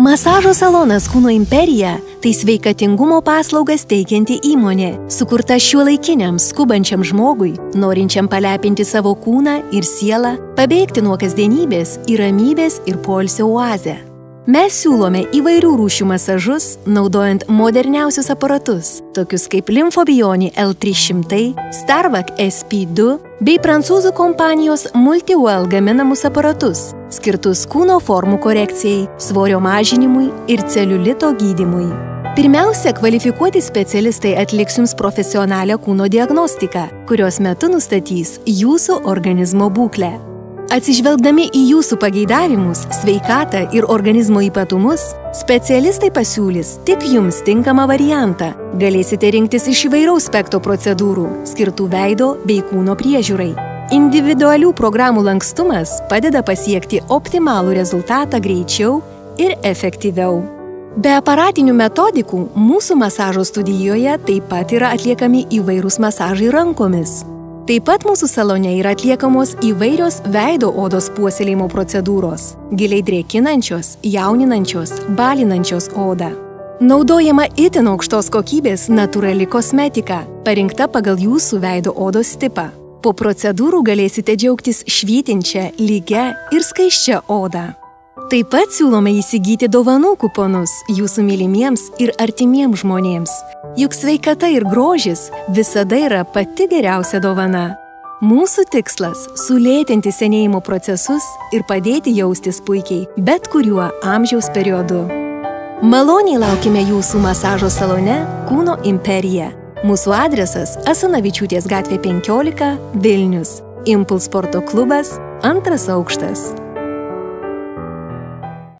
Masažo salonas Kūno imperija – tai sveikatingumo paslaugas teikianti įmonė, sukurta šiuolaikiniam, skubančiam žmogui, norinčiam palepinti savo kūną ir sielą, pabėgti nuo kasdienybės į ramybės ir poilsio oazę. Mes siūlome įvairių rūšių masažus, naudojant moderniausius aparatus, tokius kaip Lymphobionį L300, Starvac SP2 bei prancūzų kompanijos MultiWell gaminamus aparatus, skirtus kūno formų korekcijai, svorio mažinimui ir celiulito gydymui. Pirmiausia, kvalifikuoti specialistai atliks jums profesionalią kūno diagnostiką, kurios metu nustatys jūsų organizmo būklę. Atsižvelgdami į jūsų pageidavimus, sveikatą ir organizmo ypatumus, specialistai pasiūlys tik jums tinkamą variantą. Galėsite rinktis iš įvairaus spektro procedūrų, skirtų veido bei kūno priežiūrai. Individualių programų lankstumas padeda pasiekti optimalų rezultatą greičiau ir efektyviau. Be aparatinių metodikų, mūsų masažo studijoje taip pat yra atliekami įvairūs masažai rankomis. Taip pat mūsų salone yra atliekamos įvairios veido odos puoselėjimo procedūros, giliai drėkinančios, jauninančios, balinančios odą. Naudojama itin aukštos kokybės natūrali kosmetika, parinkta pagal jūsų veido odos tipą. Po procedūrų galėsite džiaugtis švytinčia, lygia ir skaisčia oda. Taip pat siūlome įsigyti dovanų kuponus jūsų mylimiems ir artimiems žmonėms. Juk sveikata ir grožis visada yra pati geriausia dovana. Mūsų tikslas – sulėtinti senėjimo procesus ir padėti jaustis puikiai bet kuriuo amžiaus periodu. Maloniai laukime jūsų masažo salone Kūno imperija. Mūsų adresas – Asanavičiūtės gatvė 15, Vilnius. Impuls sporto klubas, 2 aukštas.